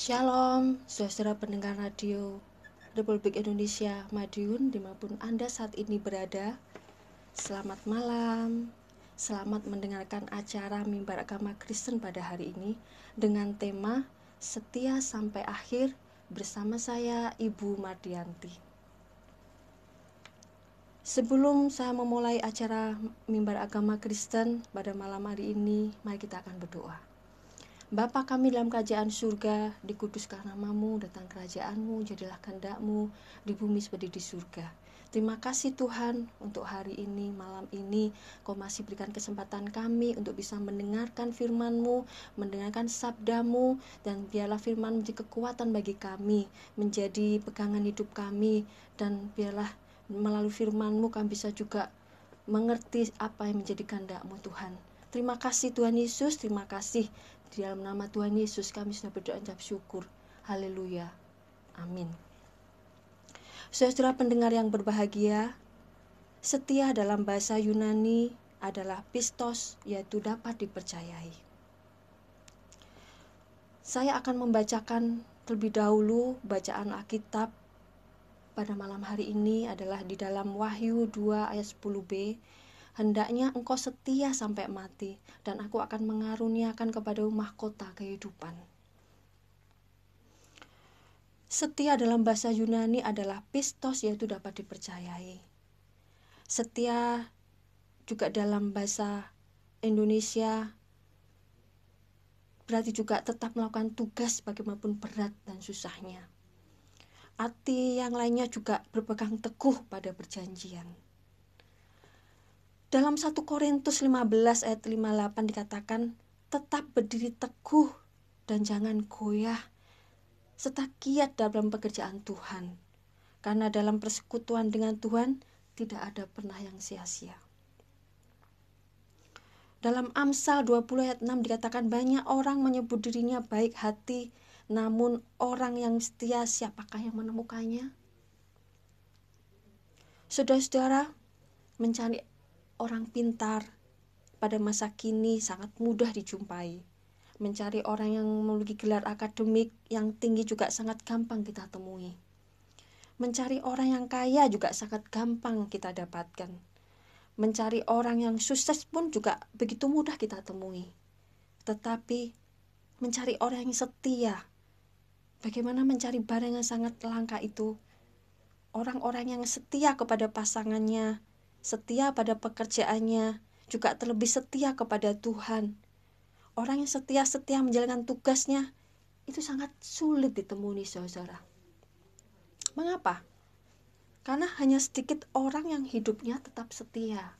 Shalom, saudara pendengar radio Republik Indonesia Madiun dimanapun Anda saat ini berada. Selamat malam, selamat mendengarkan acara Mimbar Agama Kristen pada hari ini dengan tema Setia Sampai Akhir bersama saya Ibu Mardianti. Sebelum saya memulai acara Mimbar Agama Kristen pada malam hari ini, mari kita akan berdoa. Bapa kami dalam kerajaan surga, dikuduskan namamu, datang kerajaanmu, jadilah kehendak-mu di bumi seperti di surga. Terima kasih Tuhan untuk hari ini, malam ini, Kau masih berikan kesempatan kami untuk bisa mendengarkan firman-Mu, mendengarkan sabda-Mu, dan biarlah firman menjadi kekuatan bagi kami, menjadi pegangan hidup kami, dan biarlah melalui firman-Mu kami bisa juga mengerti apa yang menjadi kehendak-Mu Tuhan. Terima kasih Tuhan Yesus, terima kasih. Di dalam nama Tuhan Yesus kami sudah berdoa dan syukur. Haleluya. Amin. Saudara pendengar yang berbahagia, setia dalam bahasa Yunani adalah pistos, yaitu dapat dipercayai. Saya akan membacakan terlebih dahulu bacaan Alkitab pada malam hari ini adalah di dalam Wahyu 2 ayat 10b. Hendaknya engkau setia sampai mati, dan aku akan mengaruniakan kepadamu mahkota kehidupan. Setia dalam bahasa Yunani adalah pistos, yaitu dapat dipercayai. Setia juga dalam bahasa Indonesia berarti juga tetap melakukan tugas bagaimanapun berat dan susahnya. Arti yang lainnya juga berpegang teguh pada perjanjian. Dalam 1 Korintus 15 ayat 58 dikatakan, tetap berdiri teguh dan jangan goyah, serta giat dalam pekerjaan Tuhan. Karena dalam persekutuan dengan Tuhan tidak ada pernah yang sia-sia. Dalam Amsal 20 ayat 6 dikatakan, banyak orang menyebut dirinya baik hati, namun orang yang setia siapakah yang menemukannya? Saudara-saudara, mencari orang pintar pada masa kini sangat mudah dijumpai. Mencari orang yang memiliki gelar akademik yang tinggi juga sangat gampang kita temui. Mencari orang yang kaya juga sangat gampang kita dapatkan. Mencari orang yang sukses pun juga begitu mudah kita temui. Tetapi mencari orang yang setia, bagaimana mencari barang yang sangat langka itu? Orang-orang yang setia kepada pasangannya, setia pada pekerjaannya, juga terlebih setia kepada Tuhan. Orang yang setia menjalankan tugasnya itu sangat sulit ditemui, saudara. Mengapa? Karena hanya sedikit orang yang hidupnya tetap setia.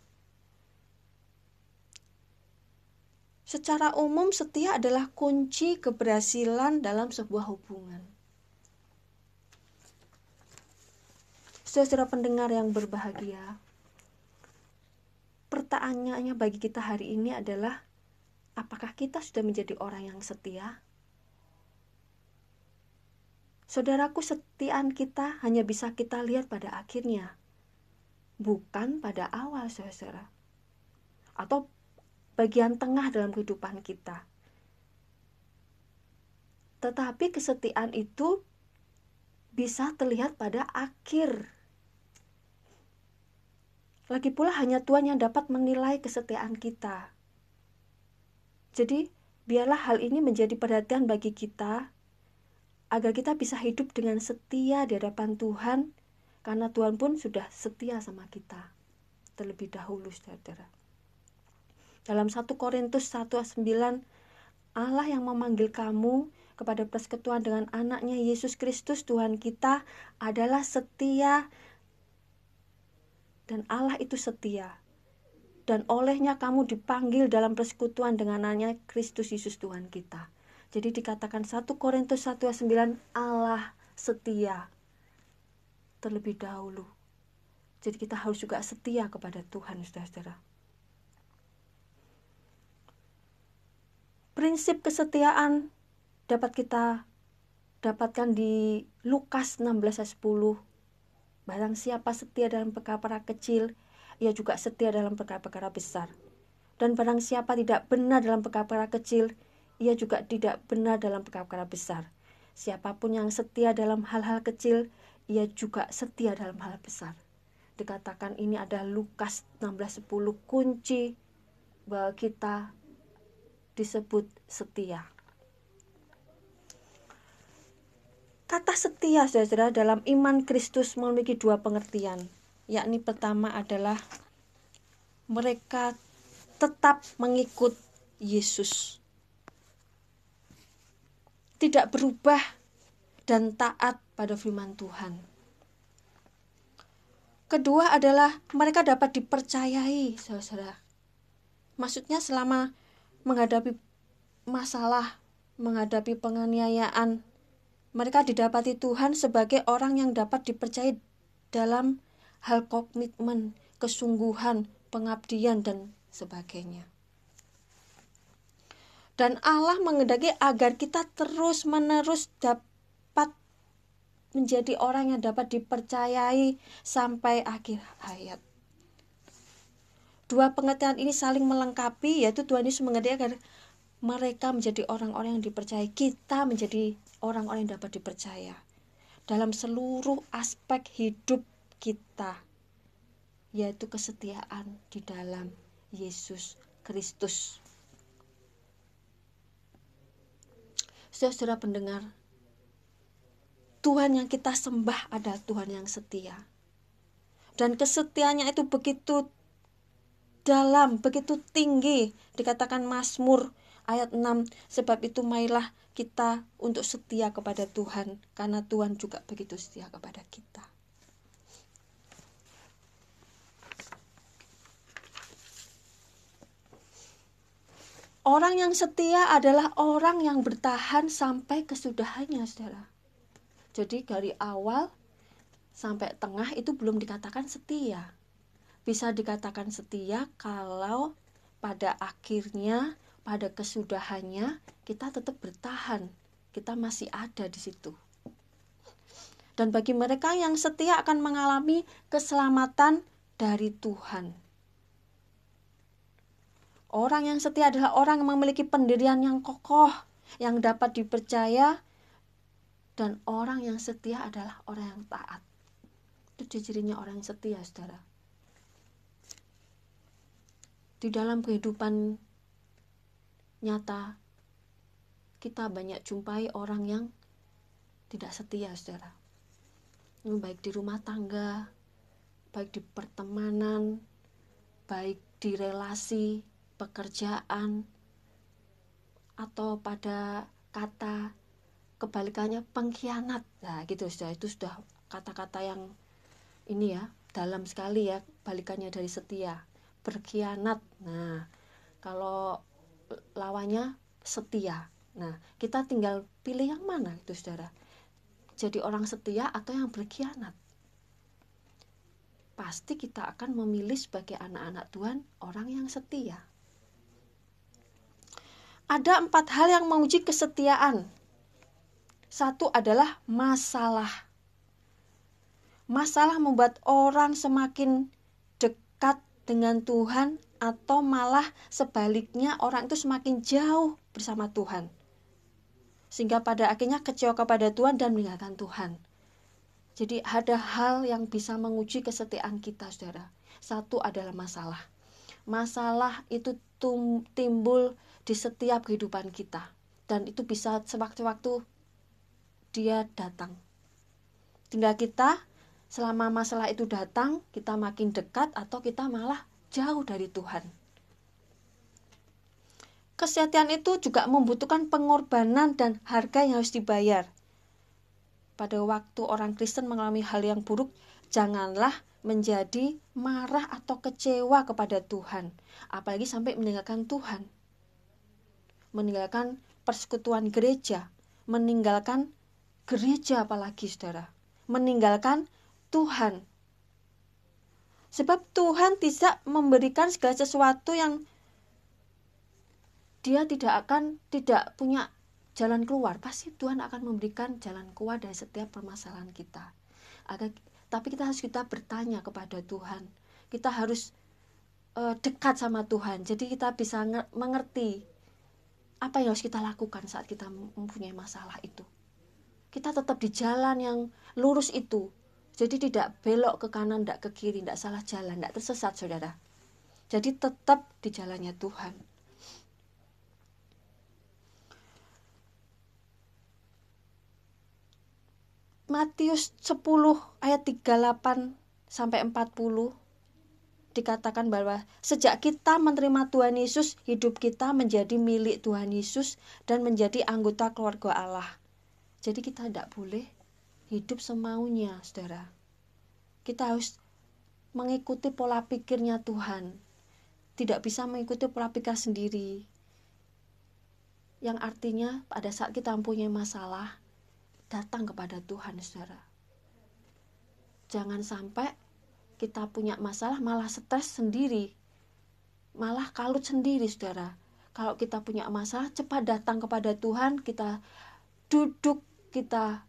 Secara umum, setia adalah kunci keberhasilan dalam sebuah hubungan. Saudara pendengar yang berbahagia, pertanyaannya bagi kita hari ini adalah, apakah kita sudah menjadi orang yang setia? Saudaraku, kesetiaan kita hanya bisa kita lihat pada akhirnya, bukan pada awal, saudara, atau bagian tengah dalam kehidupan kita. Tetapi kesetiaan itu bisa terlihat pada akhir. Lagi pula hanya Tuhan yang dapat menilai kesetiaan kita. Jadi, biarlah hal ini menjadi perhatian bagi kita, agar kita bisa hidup dengan setia di hadapan Tuhan, karena Tuhan pun sudah setia sama kita terlebih dahulu, saudara. Dalam 1 Korintus 1 ayat 9, Allah yang memanggil kamu kepada persekutuan dengan anaknya Yesus Kristus Tuhan kita adalah setia, dan Allah itu setia, dan olehnya kamu dipanggil dalam persekutuan dengan anaknya Kristus Yesus Tuhan kita. Jadi dikatakan 1 Korintus 1 ayat 9, Allah setia terlebih dahulu. Jadi kita harus juga setia kepada Tuhan, saudara-saudara. Prinsip kesetiaan dapat kita dapatkan di Lukas 16 ayat 10. Barang siapa setia dalam perkara kecil, ia juga setia dalam perkara-perkara besar. Dan barang siapa tidak benar dalam perkara kecil, ia juga tidak benar dalam perkara besar. Siapapun yang setia dalam hal-hal kecil, ia juga setia dalam hal besar. Dikatakan ini adalah Lukas 16:10, kunci bahwa kita disebut setia. Kata setia, saudara, dalam iman Kristus memiliki dua pengertian, yakni pertama adalah mereka tetap mengikut Yesus, tidak berubah dan taat pada firman Tuhan. Kedua adalah mereka dapat dipercayai, saudara. Maksudnya selama menghadapi masalah, menghadapi penganiayaan, mereka didapati Tuhan sebagai orang yang dapat dipercayai dalam hal komitmen, kesungguhan, pengabdian, dan sebagainya. Dan Allah menghendaki agar kita terus-menerus dapat menjadi orang yang dapat dipercayai sampai akhir hayat. Dua pengertian ini saling melengkapi, yaitu Tuhan Yesus menghendaki agar mereka menjadi orang-orang yang dipercayai, kita menjadi orang-orang yang dapat dipercaya dalam seluruh aspek hidup kita, yaitu kesetiaan di dalam Yesus Kristus. Saudara pendengar, Tuhan yang kita sembah adalah Tuhan yang setia. Dan kesetiaannya itu begitu dalam, begitu tinggi. Dikatakan Mazmur ayat 6, sebab itu marilah kita untuk setia kepada Tuhan, karena Tuhan juga begitu setia kepada kita. Orang yang setia adalah orang yang bertahan sampai kesudahannya, saudara. Jadi dari awal sampai tengah itu belum dikatakan setia. Bisa dikatakan setia kalau pada akhirnya, pada kesudahannya kita tetap bertahan. Kita masih ada di situ. Dan bagi mereka yang setia akan mengalami keselamatan dari Tuhan. Orang yang setia adalah orang yang memiliki pendirian yang kokoh, yang dapat dipercaya, dan orang yang setia adalah orang yang taat. Itu cirinya orang yang setia, saudara. Di dalam kehidupan nyata, kita banyak jumpai orang yang tidak setia, saudara. Baik di rumah tangga, baik di pertemanan, baik di relasi, pekerjaan, atau pada kata kebalikannya pengkhianat. Nah, gitu sudah, itu sudah kata-kata yang ini ya, dalam sekali ya, balikannya dari setia. Berkhianat. Nah, kalau lawannya setia. Nah, kita tinggal pilih yang mana itu, saudara. Jadi orang setia atau yang berkhianat. Pasti kita akan memilih sebagai anak-anak Tuhan orang yang setia. Ada 4 hal yang menguji kesetiaan. Satu adalah masalah. Masalah membuat orang semakin dekat dengan Tuhan, atau malah sebaliknya orang itu semakin jauh bersama Tuhan. Sehingga pada akhirnya kecewa kepada Tuhan dan meninggalkan Tuhan. Jadi ada hal yang bisa menguji kesetiaan kita, saudara. Satu adalah masalah. Masalah itu timbul di setiap kehidupan kita. Dan itu bisa sewaktu-waktu dia datang. Tinggal kita, selama masalah itu datang, kita makin dekat atau kita malah jauh dari Tuhan. Kesetiaan itu juga membutuhkan pengorbanan dan harga yang harus dibayar. Pada waktu orang Kristen mengalami hal yang buruk, janganlah menjadi marah atau kecewa kepada Tuhan, apalagi sampai meninggalkan Tuhan, meninggalkan persekutuan gereja, meninggalkan gereja, apalagi saudara, meninggalkan Tuhan. Sebab Tuhan tidak memberikan segala sesuatu yang Dia tidak punya jalan keluar. Pasti Tuhan akan memberikan jalan keluar dari setiap permasalahan kita. Tapi kita harus bertanya kepada Tuhan. Kita harus dekat sama Tuhan. Jadi kita bisa mengerti apa yang harus kita lakukan saat kita mempunyai masalah itu. kita tetap di jalan yang lurus itu. Jadi tidak belok ke kanan, tidak ke kiri, tidak salah jalan, tidak tersesat saudara. Jadi tetap di jalannya Tuhan. Matius 10 ayat 38 sampai 40 dikatakan bahwa sejak kita menerima Tuhan Yesus, hidup kita menjadi milik Tuhan Yesus dan menjadi anggota keluarga Allah. Jadi kita tidak boleh hidup semaunya, saudara. Kita harus mengikuti pola pikirnya Tuhan. Tidak bisa mengikuti pola pikir sendiri. Yang artinya pada saat kita mempunyai masalah, datang kepada Tuhan, saudara. Jangan sampai kita punya masalah malah stres sendiri, malah kalut sendiri, saudara. Kalau kita punya masalah, cepat datang kepada Tuhan, kita duduk, kita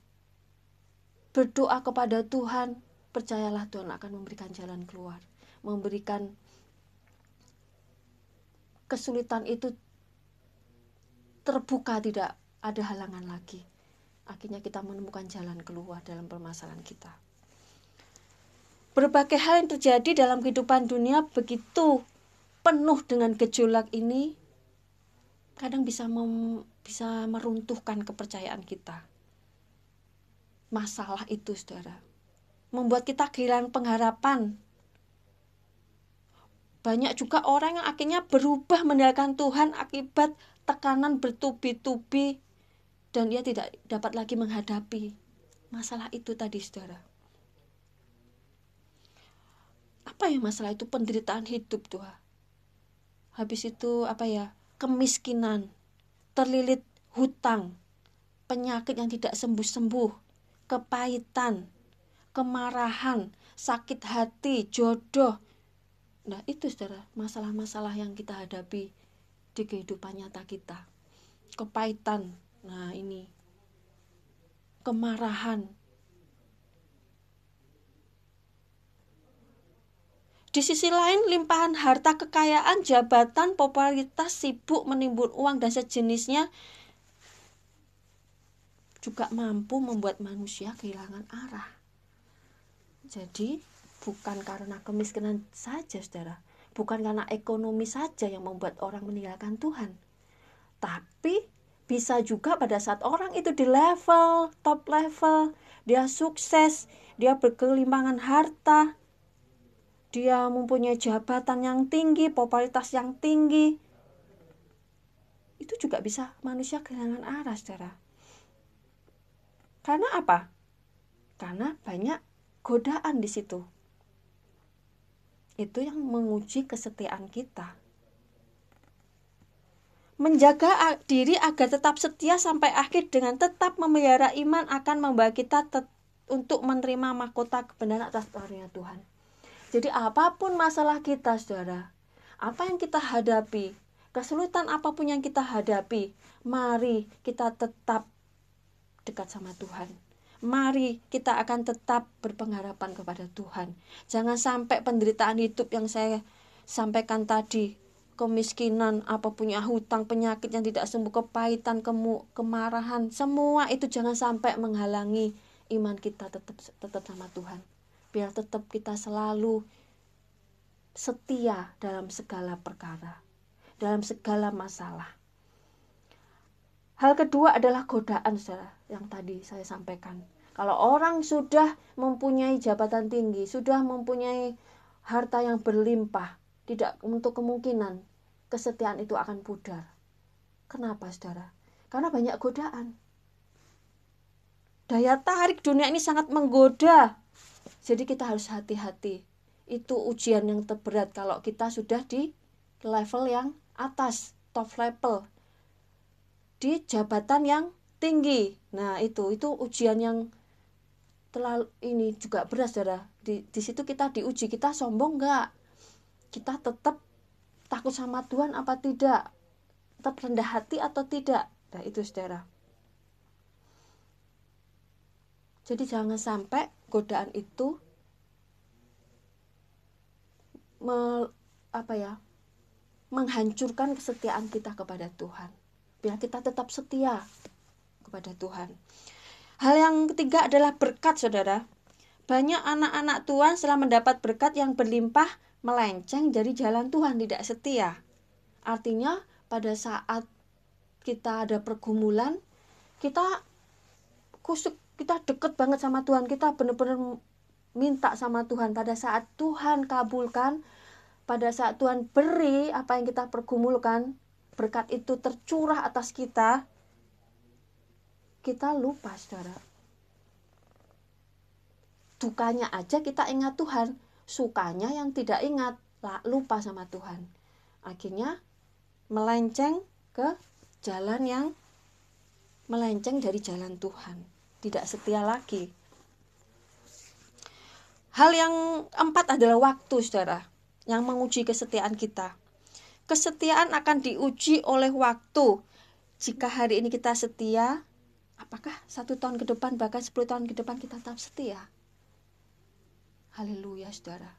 berdoa kepada Tuhan. Percayalah Tuhan akan memberikan jalan keluar, memberikan kesulitan itu terbuka, tidak ada halangan lagi. Akhirnya kita menemukan jalan keluar dalam permasalahan kita. Berbagai hal yang terjadi dalam kehidupan dunia begitu penuh dengan gejolak ini, kadang bisa meruntuhkan kepercayaan kita. Masalah itu, saudara, membuat kita kehilangan pengharapan. Banyak juga orang yang akhirnya berubah meninggalkan Tuhan akibat tekanan bertubi-tubi, dan dia tidak dapat lagi menghadapi masalah itu tadi, saudara. Apa ya masalah itu? Penderitaan hidup, Tuhan. Habis itu kemiskinan, terlilit hutang, penyakit yang tidak sembuh-sembuh, kepahitan, kemarahan, sakit hati, jodoh. Nah itu, saudara, masalah-masalah yang kita hadapi di kehidupan nyata kita. Kepahitan, nah ini, kemarahan. Di sisi lain, limpahan harta kekayaan, jabatan, popularitas, sibuk menimbun uang dan sejenisnya juga mampu membuat manusia kehilangan arah. Jadi bukan karena kemiskinan saja, saudara, bukan karena ekonomi saja yang membuat orang meninggalkan Tuhan, tapi bisa juga pada saat orang itu di level, top level, dia sukses, dia berkelimpangan harta, dia mempunyai jabatan yang tinggi, popularitas yang tinggi, itu juga bisa manusia kehilangan arah, saudara. Karena apa? Karena banyak godaan di situ. Itu yang menguji kesetiaan kita. Menjaga diri agar tetap setia sampai akhir dengan tetap memelihara iman akan membawa kita untuk menerima mahkota kebenaran atas karunia Tuhan. Jadi apapun masalah kita, saudara, apa yang kita hadapi, kesulitan apapun yang kita hadapi, mari kita tetap dekat sama Tuhan. Mari kita akan tetap berpengharapan kepada Tuhan. Jangan sampai penderitaan hidup yang saya sampaikan tadi, kemiskinan, punya hutang, penyakit yang tidak sembuh, kepahitan, kemarahan, semua itu jangan sampai menghalangi iman kita tetap sama Tuhan. Biar tetap kita selalu setia dalam segala perkara, dalam segala masalah. Hal kedua adalah godaan, saudara, yang tadi saya sampaikan. Kalau orang sudah mempunyai jabatan tinggi, sudah mempunyai harta yang berlimpah, tidak untuk kemungkinan kesetiaan itu akan pudar. Kenapa, saudara? Karena banyak godaan. Daya tarik dunia ini sangat menggoda. Jadi kita harus hati-hati. Itu ujian yang terberat kalau kita sudah di level yang atas, top level, di jabatan yang tinggi. Nah itu ujian yang terlalu ini juga berat, saudara. Di situ kita diuji, kita sombong enggak, kita tetap takut sama Tuhan apa tidak, tetap rendah hati atau tidak. Nah itu, saudara. Jadi jangan sampai godaan itu menghancurkan kesetiaan kita kepada Tuhan. Biar kita tetap setia kepada Tuhan. Hal yang ketiga adalah berkat, saudara. Banyak anak-anak Tuhan setelah mendapat berkat yang berlimpah melenceng dari jalan Tuhan, tidak setia. Artinya pada saat kita ada pergumulan, kita deket banget sama Tuhan, kita benar-benar minta sama Tuhan. Pada saat Tuhan kabulkan, pada saat Tuhan beri apa yang kita pergumulkan, berkat itu tercurah atas kita, kita lupa, saudara. Dukanya aja kita ingat Tuhan, sukanya yang tidak ingat, lupa sama Tuhan. Akhirnya melenceng ke jalan yang melenceng dari jalan Tuhan, tidak setia lagi. Hal yang keempat adalah waktu, saudara, yang menguji kesetiaan kita. Kesetiaan akan diuji oleh waktu. Jika hari ini kita setia, apakah 1 tahun ke depan, bahkan 10 tahun ke depan kita tetap setia? Haleluya, saudara.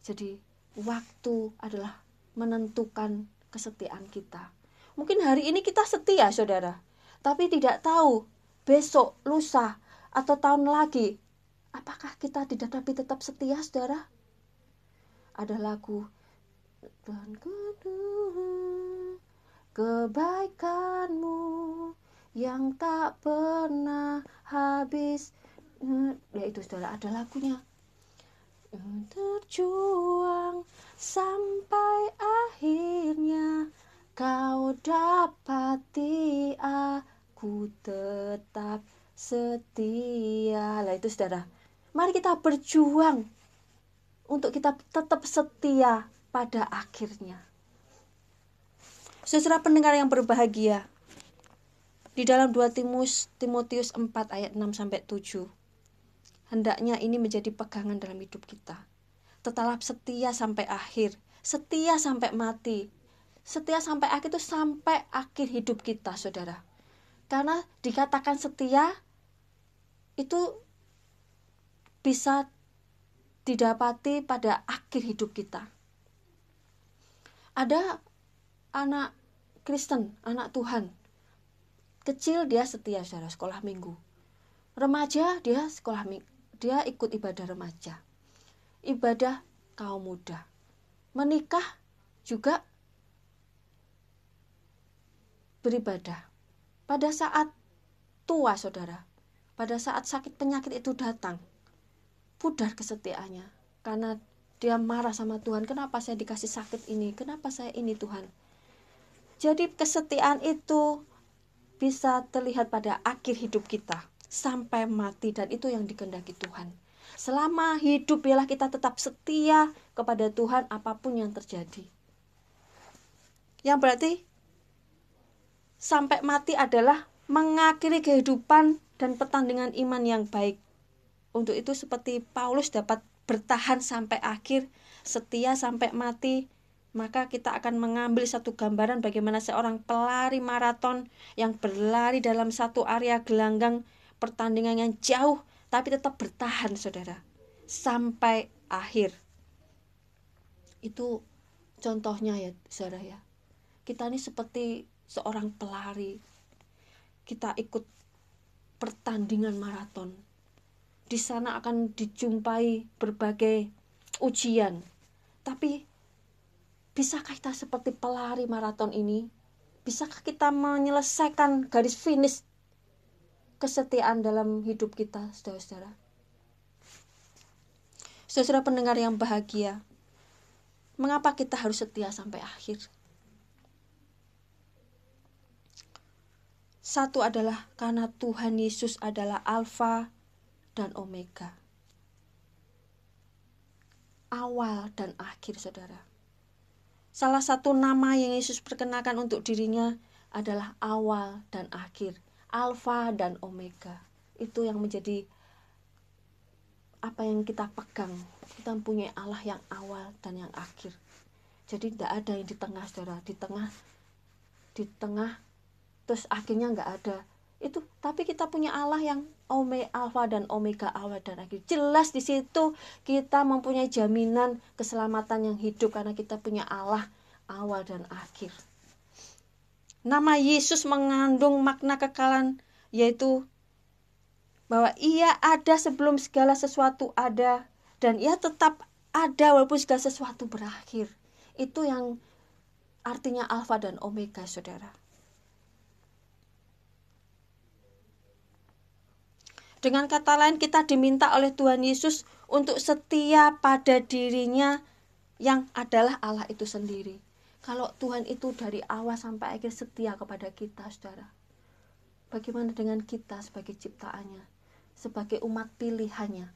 Jadi waktu adalah menentukan kesetiaan kita. Mungkin hari ini kita setia, saudara, tapi tidak tahu besok, lusa, atau tahun lagi apakah kita tidak tapi tetap setia, saudara. Ada lagu, dan kebaikanmu yang tak pernah habis. Ya itu, saudara, ada lagunya. Terjuang sampai akhirnya kau dapati aku tetap setia. Lah itu, saudara, mari kita berjuang untuk kita tetap setia pada akhirnya. Saudara pendengar yang berbahagia, di dalam 2 Timotius 4 ayat 6-7, hendaknya ini menjadi pegangan dalam hidup kita. Tetap setia sampai akhir, setia sampai mati. Setia sampai akhir itu sampai akhir hidup kita, saudara. Karena dikatakan setia itu bisa didapati pada akhir hidup kita. Ada anak Kristen, anak Tuhan. Kecil dia setia, saudara, sekolah minggu. Remaja dia sekolah minggu. Dia ikut ibadah remaja, ibadah kaum muda, menikah juga beribadah. Pada saat tua, saudara, pada saat sakit penyakit itu datang, pudar kesetiaannya karena dia marah sama Tuhan. Kenapa saya dikasih sakit ini? Kenapa saya ini, Tuhan? Jadi kesetiaan itu bisa terlihat pada akhir hidup kita sampai mati, dan itu yang dikehendaki Tuhan. Selama hidup biarlah kita tetap setia kepada Tuhan apapun yang terjadi. Yang berarti sampai mati adalah mengakhiri kehidupan dan pertandingan iman yang baik. Untuk itu seperti Paulus dapat bertahan sampai akhir, setia sampai mati, maka kita akan mengambil satu gambaran bagaimana seorang pelari maraton yang berlari dalam satu area gelanggang pertandingan yang jauh, tapi tetap bertahan, saudara, sampai akhir. Itu contohnya ya, saudara ya. Kita ini seperti seorang pelari. Kita ikut pertandingan maraton. Di sana akan dijumpai berbagai ujian. Tapi bisakah kita seperti pelari maraton ini? Bisakah kita menyelesaikan garis finish kesetiaan dalam hidup kita, saudara-saudara? Saudara pendengar yang bahagia, mengapa kita harus setia sampai akhir? Satu adalah karena Tuhan Yesus adalah Alfa dan Omega, awal dan akhir, saudara. Salah satu nama yang Yesus perkenalkan untuk dirinya adalah awal dan akhir, Alfa dan Omega. Itu yang menjadi apa yang kita pegang. Kita mempunyai Allah yang awal dan yang akhir. Jadi tidak ada yang di tengah, saudara. Di tengah terus akhirnya nggak ada. Itu, tapi kita punya Allah yang Alfa dan Omega, awal dan akhir. Jelas di situ kita mempunyai jaminan keselamatan yang hidup karena kita punya Allah awal dan akhir. Nama Yesus mengandung makna kekekalan, yaitu bahwa Ia ada sebelum segala sesuatu ada, dan Ia tetap ada walaupun segala sesuatu berakhir. Itu yang artinya Alfa dan Omega, saudara. Dengan kata lain, kita diminta oleh Tuhan Yesus untuk setia pada dirinya yang adalah Allah itu sendiri. Kalau Tuhan itu dari awal sampai akhir setia kepada kita, saudara, bagaimana dengan kita sebagai ciptaannya, sebagai umat pilihannya?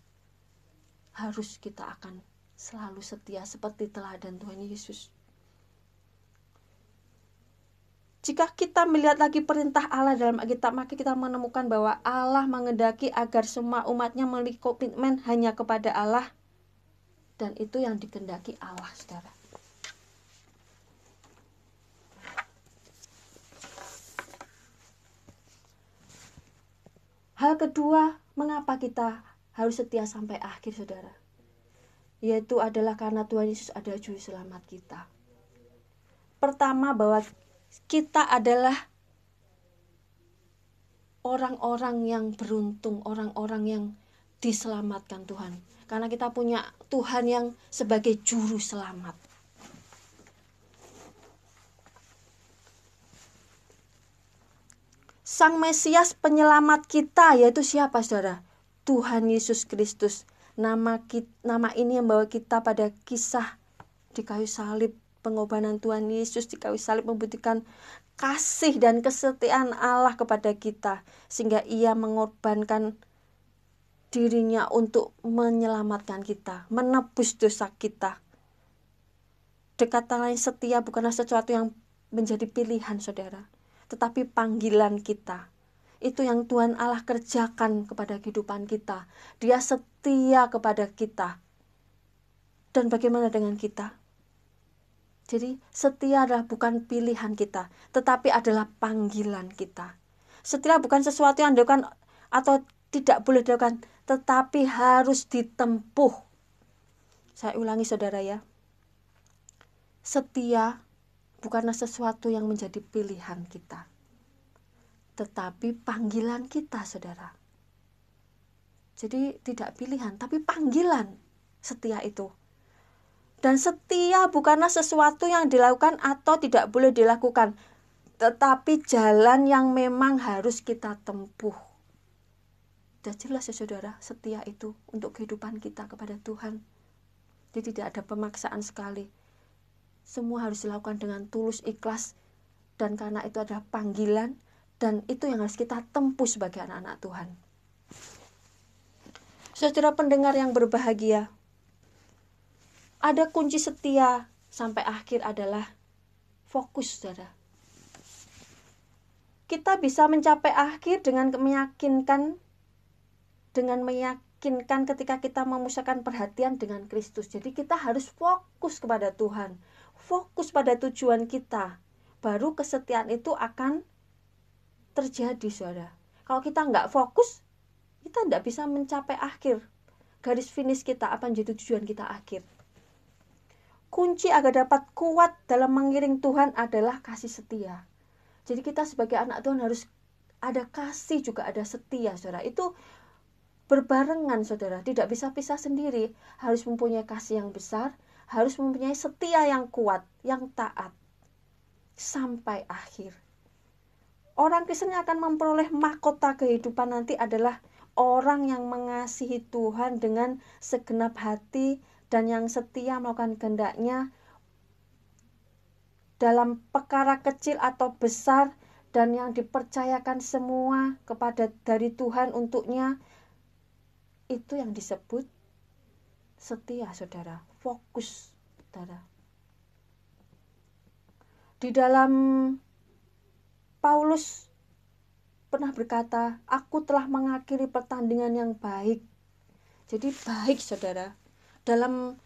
Harus kita akan selalu setia seperti teladan Tuhan Yesus. Jika kita melihat lagi perintah Allah dalam Alkitab, maka kita menemukan bahwa Allah menghendaki agar semua umatnya memiliki komitmen hanya kepada Allah. Dan itu yang dikehendaki Allah, saudara. Hal kedua, mengapa kita harus setia sampai akhir, saudara? Yaitu adalah karena Tuhan Yesus adalah juru selamat kita. Pertama, bahwa kita adalah orang-orang yang beruntung, orang-orang yang diselamatkan Tuhan. Karena kita punya Tuhan yang sebagai juru selamat. Sang Mesias penyelamat kita yaitu siapa, saudara? Tuhan Yesus Kristus. Nama ini yang membawa kita pada kisah di kayu salib. Pengorbanan Tuhan Yesus di kayu salib membuktikan kasih dan kesetiaan Allah kepada kita, sehingga Ia mengorbankan dirinya untuk menyelamatkan kita, menebus dosa kita. Kata lain, setia bukanlah sesuatu yang menjadi pilihan, saudara, tetapi panggilan kita. Itu yang Tuhan Allah kerjakan kepada kehidupan kita. Dia setia kepada kita. Dan bagaimana dengan kita? Jadi setia adalah bukan pilihan kita, tetapi adalah panggilan kita. Setia bukan sesuatu yang dilakukan atau tidak boleh dilakukan, tetapi harus ditempuh. Saya ulangi, saudara, ya. Setia bukanlah sesuatu yang menjadi pilihan kita, tetapi panggilan kita, saudara. Jadi tidak pilihan, tapi panggilan setia itu. Dan setia bukanlah sesuatu yang dilakukan atau tidak boleh dilakukan, tetapi jalan yang memang harus kita tempuh. Sudah jelas ya, saudara, setia itu untuk kehidupan kita kepada Tuhan. Jadi tidak ada pemaksaan sekali. Semua harus dilakukan dengan tulus, ikhlas, dan karena itu adalah panggilan, dan itu yang harus kita tempuh sebagai anak-anak Tuhan. Saudara pendengar yang berbahagia, ada kunci setia sampai akhir adalah fokus, saudara. Kita bisa mencapai akhir dengan meyakinkan ketika kita memusatkan perhatian dengan Kristus. Jadi kita harus fokus kepada Tuhan, fokus pada tujuan kita. Baru kesetiaan itu akan terjadi, saudara. Kalau kita nggak fokus, kita nggak bisa mencapai akhir. Garis finish kita, apa yang jadi tujuan kita akhir. Kunci agar dapat kuat dalam mengiring Tuhan adalah kasih setia. Jadi kita sebagai anak Tuhan harus ada kasih, juga ada setia, saudara. Itu berbarengan, saudara. Tidak bisa pisah sendiri. Harus mempunyai kasih yang besar, harus mempunyai setia yang kuat, yang taat sampai akhir. Orang Kristen yang akan memperoleh mahkota kehidupan nanti adalah orang yang mengasihi Tuhan dengan segenap hati dan yang setia melakukan kehendak-Nya dalam perkara kecil atau besar, dan yang dipercayakan semua kepada dari Tuhan untuknya. Itu yang disebut setia, saudara. Fokus, saudara. Di dalam Paulus pernah berkata, aku telah mengakhiri pertandingan yang baik. Jadi baik, saudara. Dalam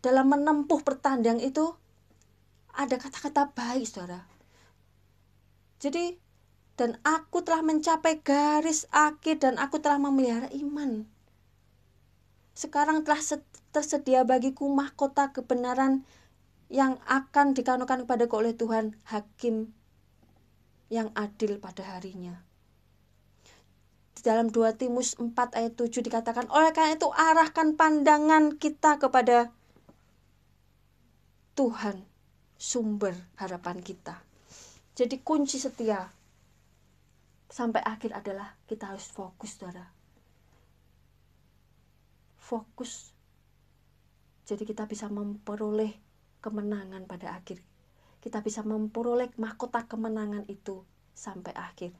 menempuh pertandingan itu ada kata-kata baik, saudara. Jadi, dan aku telah mencapai garis akhir dan aku telah memelihara iman. Sekarang telah tersedia bagiku mahkota kebenaran yang akan dikanukan kepadaku oleh Tuhan, Hakim yang adil pada harinya. Di dalam 2 Timotius 4 ayat 7 dikatakan, oleh karena itu arahkan pandangan kita kepada Tuhan, sumber harapan kita. Jadi kunci setia sampai akhir adalah kita harus fokus, saudara. Fokus. Jadi kita bisa memperoleh kemenangan pada akhir. Kita bisa memperoleh mahkota kemenangan itu sampai akhir.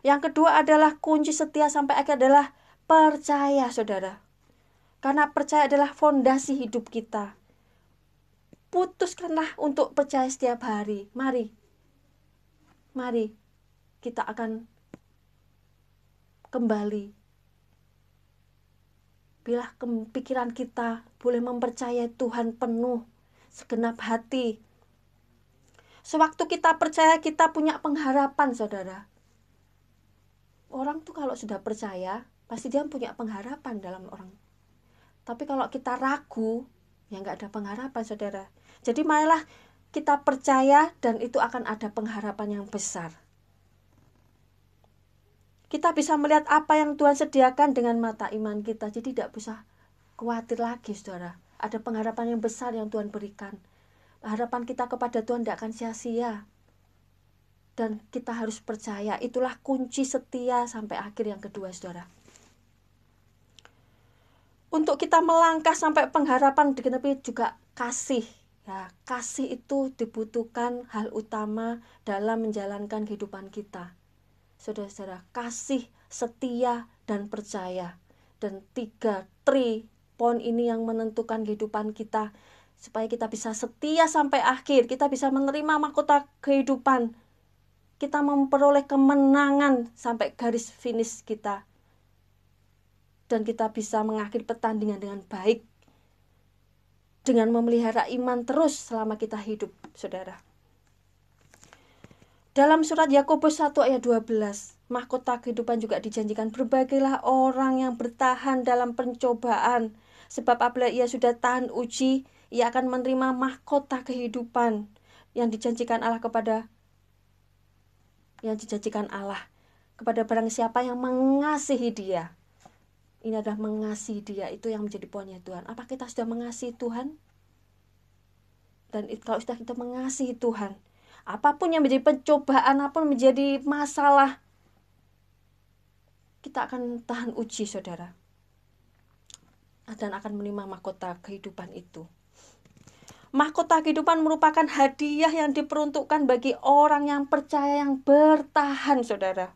Yang kedua adalah kunci setia sampai akhir adalah percaya, saudara. Karena percaya adalah fondasi hidup kita. Putuskanlah untuk percaya setiap hari. Mari kita akan kembali. Bila pikiran kita boleh mempercayai Tuhan penuh, segenap hati. Sewaktu kita percaya, kita punya pengharapan, saudara. Orang tuh kalau sudah percaya, pasti dia punya pengharapan dalam orang. Tapi kalau kita ragu, ya nggak ada pengharapan, saudara. Jadi marilah kita percaya dan itu akan ada pengharapan yang besar. Kita bisa melihat apa yang Tuhan sediakan dengan mata iman kita. Jadi tidak usah khawatir lagi, saudara. Ada pengharapan yang besar yang Tuhan berikan. Harapan kita kepada Tuhan tidak akan sia-sia. Dan kita harus percaya. Itulah kunci setia sampai akhir yang kedua, saudara. Untuk kita melangkah sampai pengharapan digenapi juga kasih. Ya, kasih itu dibutuhkan hal utama dalam menjalankan kehidupan kita. Saudara-saudara, kasih, setia, dan percaya. Dan 3 poin ini yang menentukan kehidupan kita. Supaya kita bisa setia sampai akhir. Kita bisa menerima mahkota kehidupan. Kita memperoleh kemenangan sampai garis finish kita. Dan kita bisa mengakhiri pertandingan dengan baik. Dengan memelihara iman terus selama kita hidup, saudara. Dalam surat Yakobus 1 ayat 12, mahkota kehidupan juga dijanjikan. Berbagailah orang yang bertahan dalam pencobaan. Sebab apabila ia sudah tahan uji, ia akan menerima mahkota kehidupan yang dijanjikan Allah kepada barang siapa yang mengasihi dia. Ini adalah mengasihi dia, itu yang menjadi poinnya Tuhan. Apa kita sudah mengasihi Tuhan? Dan kalau sudah kita mengasihi Tuhan, apapun yang menjadi pencobaan, apapun menjadi masalah, kita akan tahan uji, saudara. Dan akan menerima mahkota kehidupan itu. Mahkota kehidupan merupakan hadiah yang diperuntukkan bagi orang yang percaya, yang bertahan, saudara.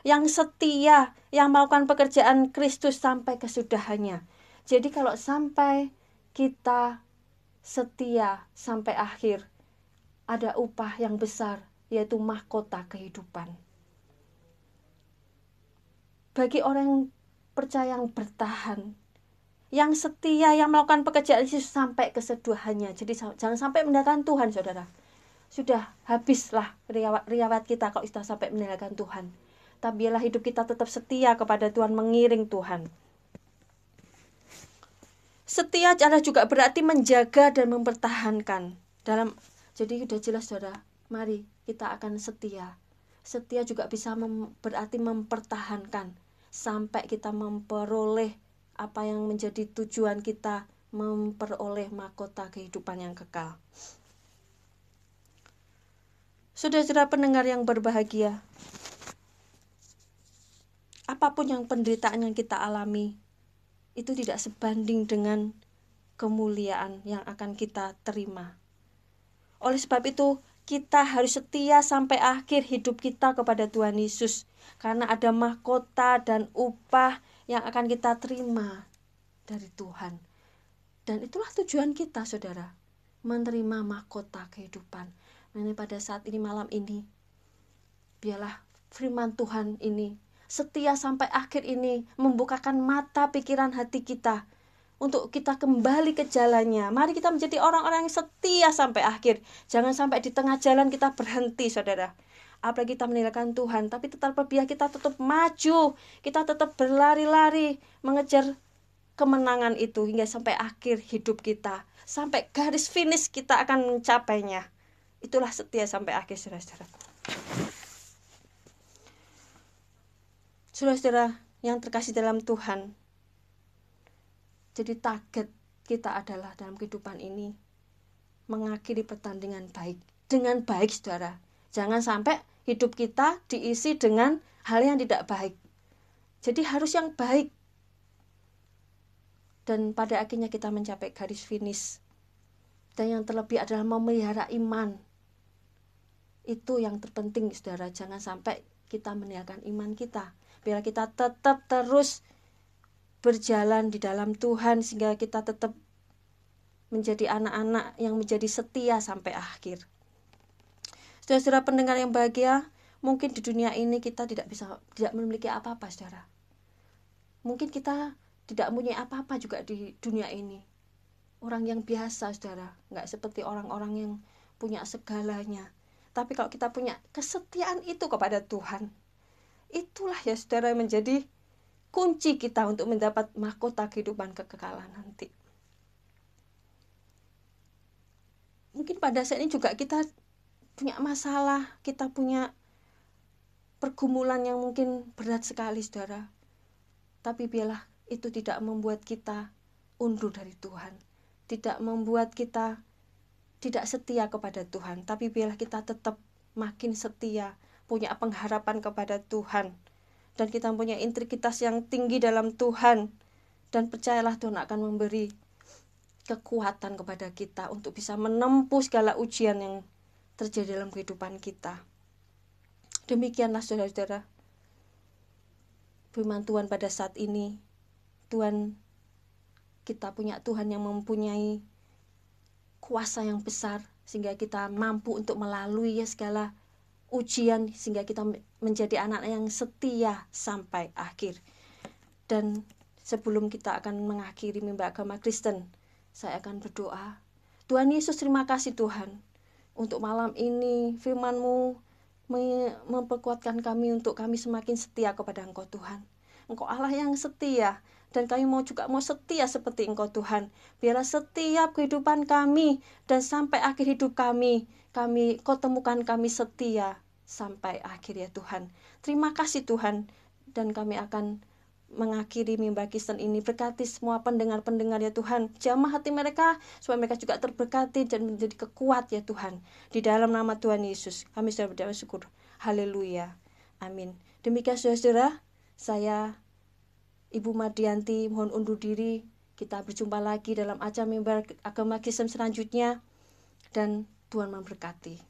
Yang setia, yang melakukan pekerjaan Kristus sampai kesudahannya. Jadi kalau sampai kita setia sampai akhir, ada upah yang besar, yaitu mahkota kehidupan. Bagi orang yang percaya, yang bertahan, yang setia, yang melakukan pekerjaan Yesus sampai kesudahannya. Jadi jangan sampai meninggalkan Tuhan, saudara. Sudah habislah riwayat kita kalau kita sampai meninggalkan Tuhan. Tapi biarlah hidup kita tetap setia kepada Tuhan, mengiring Tuhan. Setia adalah juga berarti menjaga dan mempertahankan. Jadi sudah jelas, saudara. Mari kita akan setia. Setia juga bisa berarti mempertahankan sampai kita memperoleh apa yang menjadi tujuan kita, memperoleh mahkota kehidupan yang kekal. Saudara-saudara pendengar yang berbahagia, apapun yang penderitaan yang kita alami, itu tidak sebanding dengan kemuliaan yang akan kita terima. Oleh sebab itu, kita harus setia sampai akhir hidup kita kepada Tuhan Yesus. Karena ada mahkota dan upah yang akan kita terima dari Tuhan. Dan itulah tujuan kita, saudara. Menerima mahkota kehidupan. Nah, pada saat ini, malam ini, biarlah firman Tuhan ini setia sampai akhir ini membukakan mata pikiran hati kita untuk kita kembali ke jalannya. Mari kita menjadi orang-orang yang setia sampai akhir. Jangan sampai di tengah jalan kita berhenti, saudara. Apalagi kita meninggalkan Tuhan, tapi tetap biar kita tetap maju, kita tetap berlari-lari mengejar kemenangan itu hingga sampai akhir hidup kita, sampai garis finish kita akan mencapainya. Itulah setia sampai akhir, saudara-saudara. Saudara-saudara yang terkasih dalam Tuhan, jadi target kita adalah dalam kehidupan ini mengakhiri pertandingan baik. Dengan baik, saudara. Jangan sampai hidup kita diisi dengan hal yang tidak baik. Jadi harus yang baik. Dan pada akhirnya kita mencapai garis finish. Dan yang terlebih adalah memelihara iman. Itu yang terpenting, saudara. Jangan sampai kita meninggalkan iman kita. Biar kita tetap terus berjalan di dalam Tuhan, sehingga kita tetap menjadi anak-anak yang menjadi setia sampai akhir. Saudara-saudara pendengar yang bahagia, mungkin di dunia ini kita tidak memiliki apa-apa, saudara. Mungkin kita tidak mempunyai apa-apa juga di dunia ini. Orang yang biasa, saudara, nggak seperti orang-orang yang punya segalanya. Tapi kalau kita punya kesetiaan itu kepada Tuhan, itulah ya saudara menjadi kunci kita untuk mendapat mahkota kehidupan kekekalan nanti. Mungkin pada saat ini juga kita punya masalah, kita punya pergumulan yang mungkin berat sekali, saudara. Tapi biarlah itu tidak membuat kita undur dari Tuhan, tidak membuat kita tidak setia kepada Tuhan, tapi biarlah kita tetap makin setia, punya pengharapan kepada Tuhan, dan kita punya integritas yang tinggi dalam Tuhan, dan percayalah Tuhan akan memberi kekuatan kepada kita untuk bisa menempuh segala ujian yang terjadi dalam kehidupan kita. Demikianlah saudara-saudara firman Tuhan pada saat ini. Kita punya Tuhan yang mempunyai kuasa yang besar, sehingga kita mampu untuk melalui segala ujian, sehingga kita menjadi anak yang setia sampai akhir. Dan sebelum kita akan mengakhiri mimbar agama Kristen, saya akan berdoa. Tuhan Yesus, terima kasih Tuhan untuk malam ini firman-Mu memperkuatkan kami untuk kami semakin setia kepada Engkau Tuhan. Engkau Allah yang setia, dan kami juga mau setia seperti Engkau Tuhan. Biarlah setiap kehidupan kami dan sampai akhir hidup kami Kau temukan kami setia sampai akhir ya Tuhan. Terima kasih Tuhan, dan kami akan mengakhiri mimbar Kristen ini. Berkati semua pendengar-pendengar ya Tuhan, jamah hati mereka supaya mereka juga terberkati dan menjadi kekuat ya Tuhan. Di dalam nama Tuhan Yesus kami sudah berdoa syukur. Haleluya, amin. Demikian saudara-saudara, saya Ibu Mardianti mohon undur diri. Kita berjumpa lagi dalam acara mimbar agama Kristen selanjutnya, dan Tuhan memberkati.